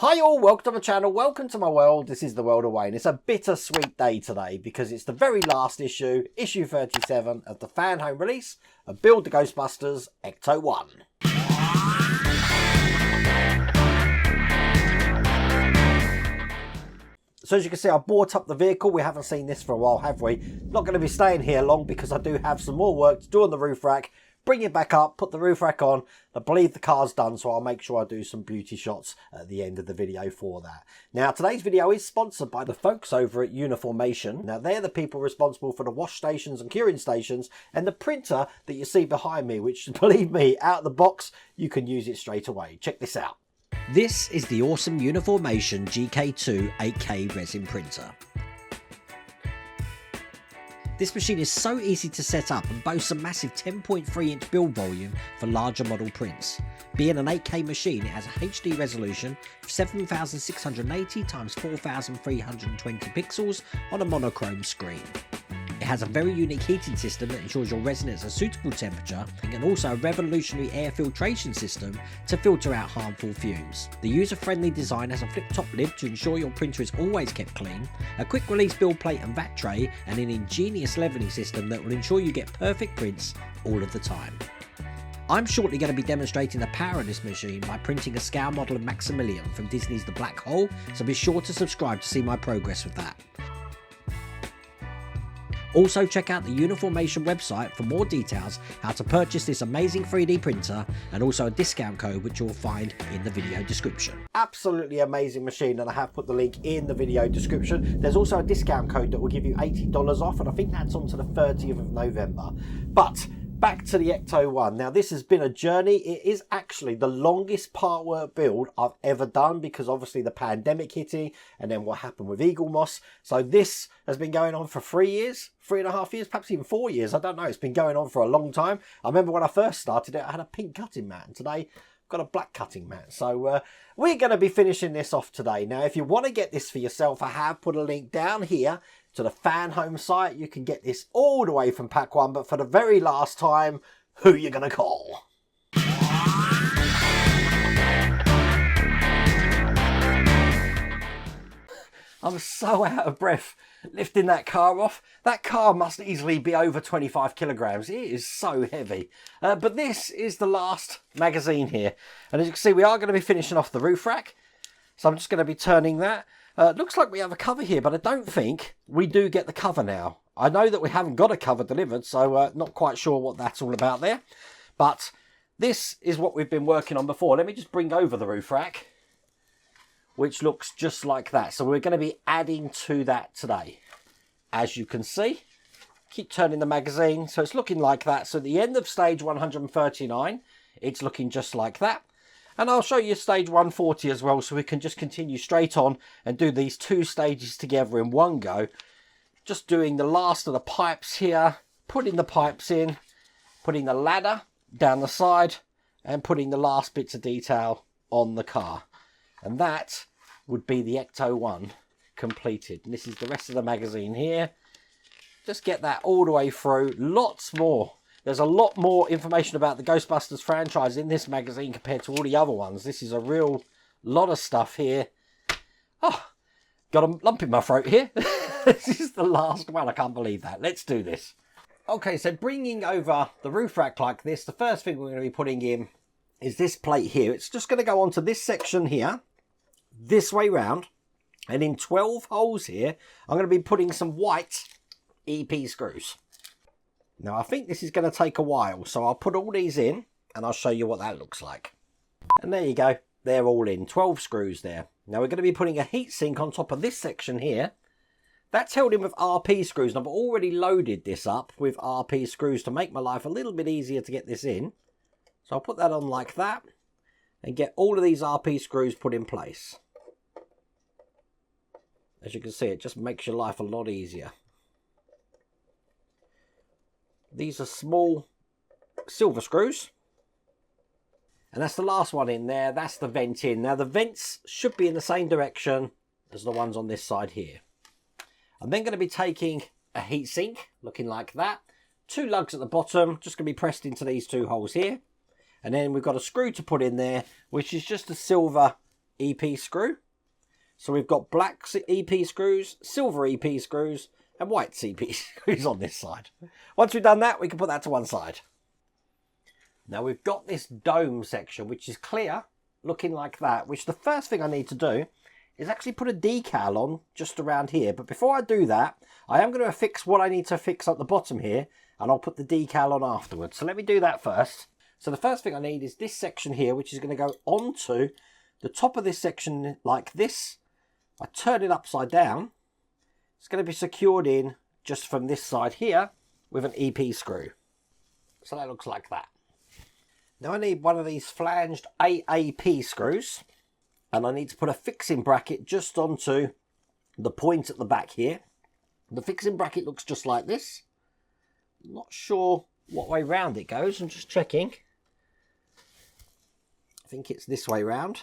Hi all, welcome to my channel, welcome to my world. This is the world of Wayne. It's a bittersweet day today because it's the very last issue, issue 37 of the Fanhome release of Build the Ghostbusters Ecto-1. So as you can see, I bought up the vehicle. We haven't seen this for a while, have we? Not going to be staying here long because I do have some more work to do on the roof rack. Bring it back up, put the roof rack on. I believe the car's done, so I'll make sure I do some beauty shots at the end of the video for that. Now, today's video is sponsored by the folks over at Uniformation. Now, they're the people responsible for the wash stations and curing stations and the printer that you see behind me, which, believe me, out of the box, you can use it straight away. Check this out. This is the awesome Uniformation GK2 8K resin printer. This machine is so easy to set up and boasts a massive 10.3 inch build volume for larger model prints. Being an 8K machine, it has a HD resolution of 7680 x 4320 pixels on a monochrome screen. It has a very unique heating system that ensures your resin is a suitable temperature, and also a revolutionary air filtration system to filter out harmful fumes. The user-friendly design has a flip-top lid to ensure your printer is always kept clean, a quick-release build plate and vat tray, and an ingenious leveling system that will ensure you get perfect prints all of the time. I'm shortly going to be demonstrating the power of this machine by printing a scale model of Maximilian from Disney's The Black Hole, so be sure to subscribe to see my progress with that. Also check out the Uniformation website for more details how to purchase this amazing 3D printer and also a discount code which you'll find in the video description. Absolutely amazing machine, and I have put the link in the video description. There's also a discount code that will give you $80 off, and I think that's on to the 30th of November. But back to the Ecto-1. Now, this has been a journey. It is actually the longest part work build I've ever done because obviously the pandemic hitting and then what happened with Eagle Moss. So this has been going on for 3 years, 3.5 years, perhaps even 4 years. I don't know. It's been going on for a long time. I remember when I first started it, I had a pink cutting mat, and today I've got a black cutting mat. So we're going to be finishing this off today. Now, if you want to get this for yourself, I have put a link down here to the Fanhome site. You can get this all the way from pack 1, but for the very last time, who you going to call? I'm so out of breath lifting that car off. That car must easily be over 25 kilograms. It is so heavy. But this is the last magazine here. And as you can see, we are going to be finishing off the roof rack. So I'm just going to be turning that. Looks like we have a cover here, but I don't think we do get the cover now. I know that we haven't got a cover delivered, so not quite sure what that's all about there. But this is what we've been working on before. Let me just bring over the roof rack, which looks just like that. So we're going to be adding to that today. As you can see, keep turning the magazine. So it's looking like that. So at the end of stage 139, it's looking just like that. And I'll show you stage 140 as well, so we can just continue straight on and do these two stages together in one go. Just doing the last of the pipes here, putting the pipes in, putting the ladder down the side, and putting the last bits of detail on the car. And that would be the Ecto-1 completed. And this is the rest of the magazine here. Just get that all the way through. Lots more. There's a lot more information about the Ghostbusters franchise in this magazine compared to all the other ones. This is a real lot of stuff here. Oh, got a lump in my throat here. This is the last one. I can't believe that. Let's do this. Okay, so bringing over the roof rack like this, the first thing we're going to be putting in is this plate here. It's just going to go onto this section here, this way round, and in 12 holes here, I'm going to be putting some white EP screws. Now, I think this is going to take a while, so I'll put all these in and I'll show you what that looks like. And there you go. They're all in. 12 screws there. Now, we're going to be putting a heatsink on top of this section here. That's held in with RP screws. And I've already loaded this up with RP screws to make my life a little bit easier to get this in. So I'll put that on like that and get all of these RP screws put in place. As you can see, it just makes your life a lot easier. These are small silver screws. And that's the last one in there. That's the vent in. Now the vents should be in the same direction as the ones on this side here. I'm then going to be taking a heatsink, looking like that. 2 lugs at the bottom, just going to be pressed into these 2 holes here. And then we've got a screw to put in there, which is just a silver EP screw. So we've got black EP screws, silver EP screws, and white EP screws on this side. Once we've done that, we can put that to one side. Now we've got this dome section, which is clear, looking like that, which the first thing I need to do is actually put a decal on just around here. But before I do that, I am going to fix what I need to fix at the bottom here, and I'll put the decal on afterwards. So let me do that first. So the first thing I need is this section here, which is going to go onto the top of this section like this. I turn it upside down. It's going to be secured in just from this side here with an EP screw. So that looks like that. Now I need one of these flanged AAP screws, and I need to put a fixing bracket just onto the point at the back here. The fixing bracket looks just like this. Not sure what way round it goes. I'm just checking. I think it's this way round.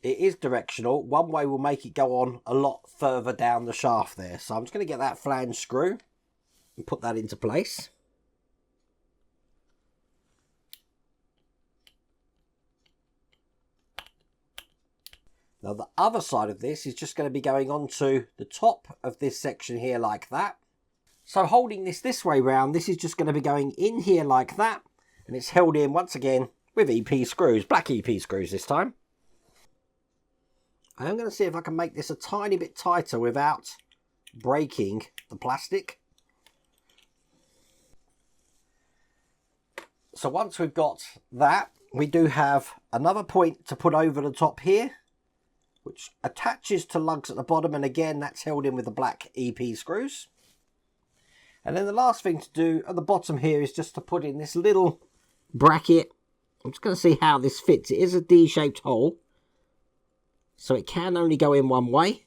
It is directional. One way will make it go on a lot further down the shaft there. So I'm just going to get that flange screw and put that into place. Now the other side of this is just going to be going onto the top of this section here like that. So holding this way round, this is just going to be going in here like that. And it's held in once again with EP screws, black EP screws this time. I am going to see if I can make this a tiny bit tighter without breaking the plastic. So once we've got that, we do have another point to put over the top here, which attaches to lugs at the bottom, and again that's held in with the black EP screws. And then the last thing to do at the bottom here is just to put in this little bracket. I'm just going to see how this fits. It is a D-shaped hole, so it can only go in one way,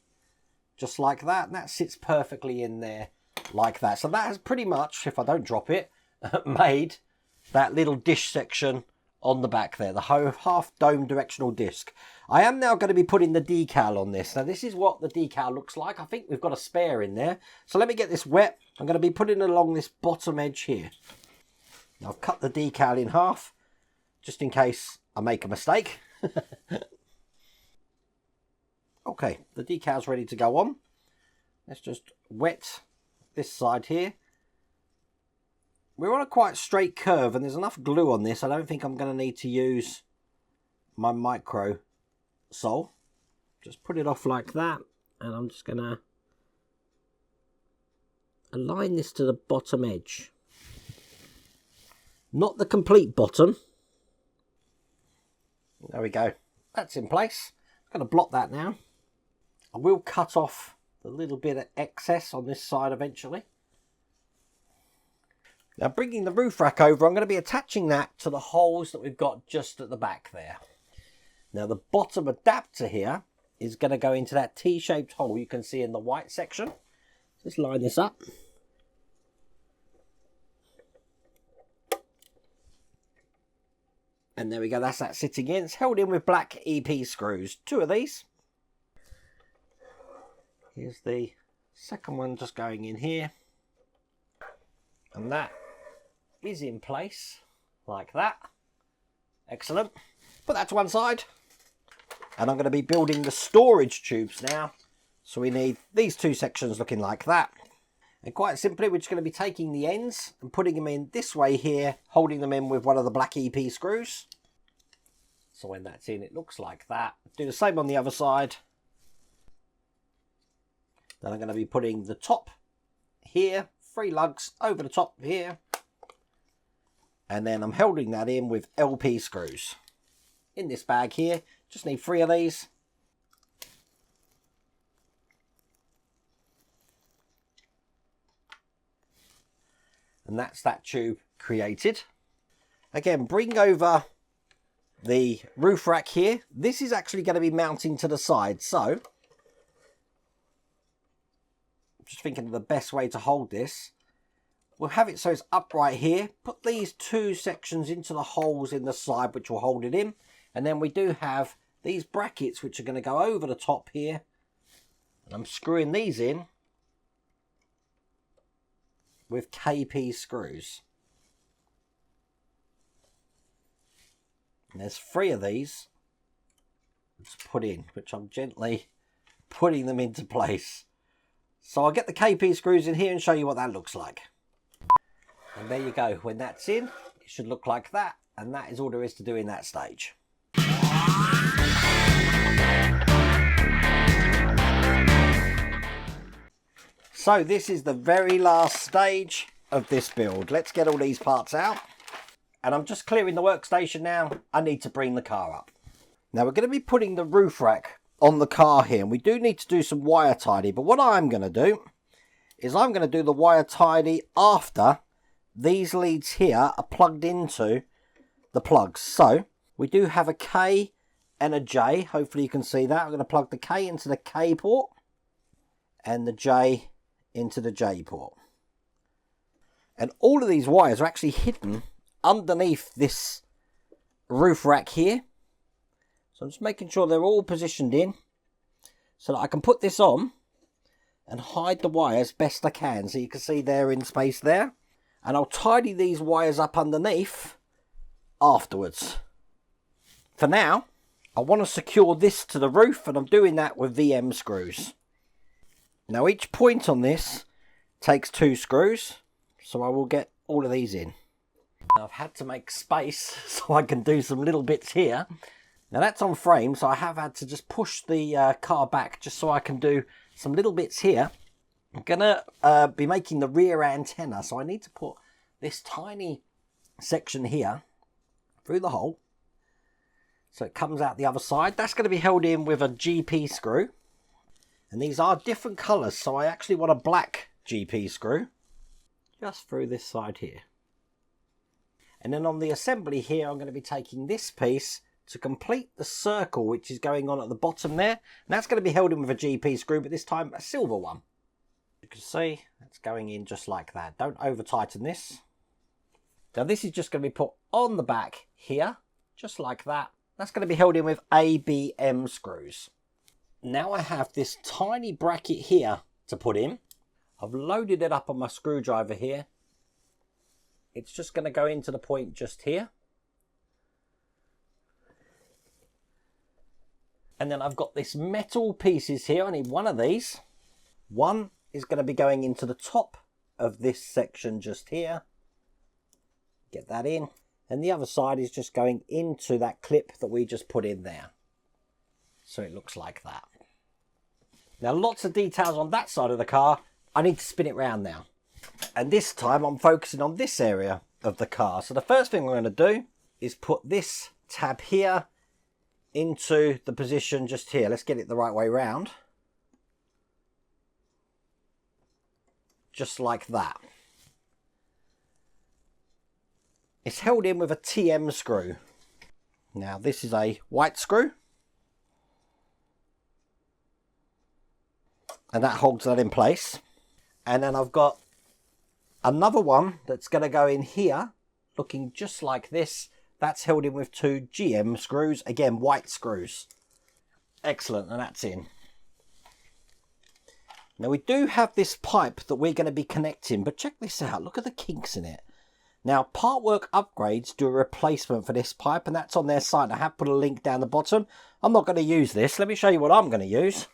just like that, and that sits perfectly in there like that. So that has pretty much, if I don't drop it, made that little dish section on the back there, the half dome directional disc. I am now going to be putting the decal on this. Now this is what the decal looks like. I think we've got a spare in there. So let me get this wet. I'm going to be putting it along this bottom edge here. Now I've cut the decal in half, just in case I make a mistake. Okay, the decal's ready to go on. Let's just wet this side here. We're on a quite straight curve and there's enough glue on this. I don't think I'm going to need to use my micro sole. Just put it off like that, and I'm just going to align this to the bottom edge. Not the complete bottom. There we go. That's in place. I'm going to block that now. I will cut off the little bit of excess on this side eventually. Now bringing the roof rack over, I'm going to be attaching that to the holes that we've got just at the back there. Now the bottom adapter here is going to go into that T-shaped hole you can see in the white section. Just line this up. And there we go, that's that sitting in. It's held in with black EP screws. 2 of these. Here's the second one just going in here. And that is in place like that. Excellent. Put that to one side. And I'm going to be building the storage tubes now. So we need these 2 sections looking like that. And quite simply, we're just going to be taking the ends and putting them in this way here, holding them in with one of the black EP screws. So when that's in, it looks like that. Do the same on the other side. Then I'm going to be putting the top here, 3 lugs over the top here. And then I'm holding that in with LP screws. In this bag here, just need 3 of these. And that's that tube created. Again, bring over the roof rack here. This is actually going to be mounting to the side, so just thinking of the best way to hold this. We'll have it so it's upright here. Put these 2 sections into the holes in the side which will hold it in. And then we do have these brackets which are going to go over the top here. And I'm screwing these in with KP screws. And there's 3 of these to put in, which I'm gently putting them into place. So I'll get the KP screws in here and show you what that looks like. And there you go. When that's in, it should look like that. And that is all there is to do in that stage. So this is the very last stage of this build. Let's get all these parts out. And I'm just clearing the workstation now. I need to bring the car up. Now we're going to be putting the roof rack on the car here. And we do need to do some wire tidy. But what I'm going to do is I'm going to do the wire tidy after these leads here are plugged into the plugs. So we do have a K and a J. Hopefully you can see that. I'm going to plug the K into the K port and the J into the J port. And all of these wires are actually hidden underneath this roof rack here. So I'm just making sure they're all positioned in so that I can put this on and hide the wires best I can. So you can see they're in space there. And I'll tidy these wires up underneath afterwards. For now, I want to secure this to the roof, and I'm doing that with VM screws. Now each point on this takes 2 screws, so I will get all of these in. Now I've had to make space so I can do some little bits here. Now that's on frame, so I have had to just push the car back just so I can do some little bits here. I'm going to be making the rear antenna, so I need to put this tiny section here through the hole so it comes out the other side. That's going to be held in with a GP screw. And these are different colours, so I actually want a black GP screw just through this side here. And then on the assembly here, I'm going to be taking this piece to complete the circle which is going on at the bottom there. And that's going to be held in with a GP screw, but this time a silver one. You can see that's going in just like that. Don't over tighten this. Now this is just going to be put on the back here, just like that. That's going to be held in with ABM screws. Now I have this tiny bracket here to put in. I've loaded it up on my screwdriver here. It's just going to go into the point just here. And then I've got this metal pieces here. I need one of these. One is going to be going into the top of this section just here. Get that in. And the other side is just going into that clip that we just put in there. So it looks like that. Now lots of details on that side of the car. I need to spin it round now. And this time I'm focusing on this area of the car. So the first thing we're going to do is put this tab here into the position just here. Let's get it the right way round. Just like that. It's held in with a TM screw. Now this is a white screw. And that holds that in place. And then I've got another one that's going to go in here, looking just like this. That's held in with 2 GM screws. Again, white screws. Excellent, and that's in. Now we do have this pipe that we're going to be connecting, but check this out. Look at the kinks in it. Now, Part Work Upgrades do a replacement for this pipe, and that's on their site. I have put a link down the bottom. I'm not going to use this. Let me show you what I'm going to use.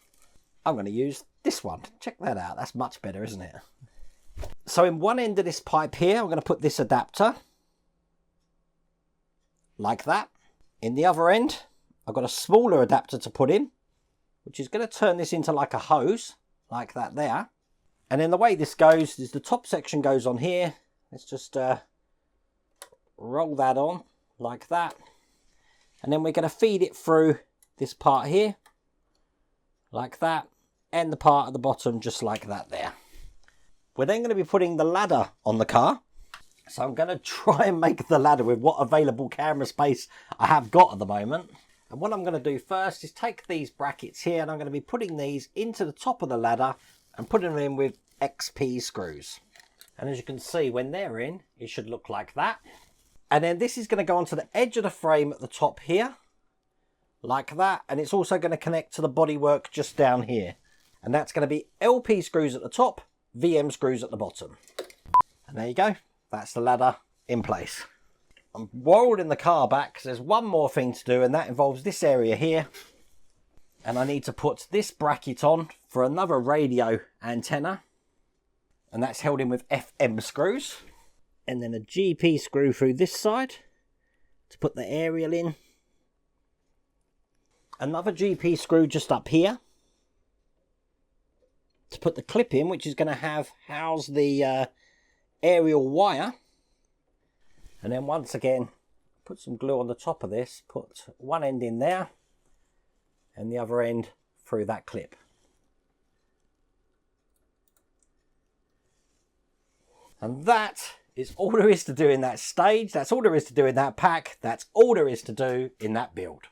I'm going to use this one. Check that out. That's much better, isn't it? So in one end of this pipe here, I'm going to put this adapter. Like that. In the other end, I've got a smaller adapter to put in, which is going to turn this into like a hose, like that there. And then the way this goes is the top section goes on here. Let's just roll that on like that. And then we're going to feed it through this part here, like that. And the part at the bottom just like that there. We're then going to be putting the ladder on the car. So I'm going to try and make the ladder with what available camera space I have got at the moment. And what I'm going to do first is take these brackets here, and I'm going to be putting these into the top of the ladder and putting them in with XP screws. And as you can see, when they're in, it should look like that. And then this is going to go onto the edge of the frame at the top here, like that. And it's also going to connect to the bodywork just down here. And that's going to be LP screws at the top, VM screws at the bottom. And there you go. That's the ladder in place. I'm rolling the car back because there's one more thing to do, and that involves this area here. And I need to put this bracket on for another radio antenna. And that's held in with FM screws. And then a GP screw through this side to put the aerial in. Another GP screw just up here to put the clip in, which is going to house the aerial wire. And then once again, put some glue on the top of this, put one end in there and the other end through that clip. And that is all there is to do in that stage. That's all there is to do in that pack. That's all there is to do in that build.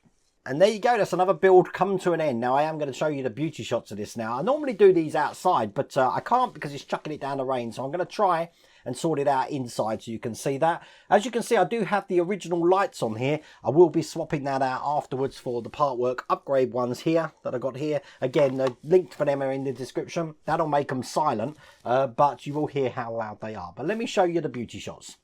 And there you go, that's another build come to an end. Now I am going to show you the beauty shots of this now. I normally do these outside, but I can't because it's chucking it down the rain. So I'm going to try and sort it out inside so you can see that. As you can see, I do have the original lights on here. I will be swapping that out afterwards for the part work upgrade ones here that I got here. Again, the link for them are in the description. That'll make them silent, but you will hear how loud they are. But let me show you the beauty shots.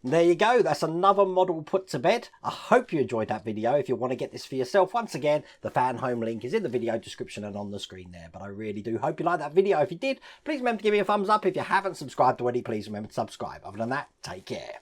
There you go, that's another model put to bed. I hope you enjoyed that video. If you want to get this for yourself, once again, the Fanhome link is in the video description and on the screen there. But I really do hope you liked that video. If you did, please remember to give me a thumbs up. If you haven't subscribed already, please remember to subscribe. Other than that, take care.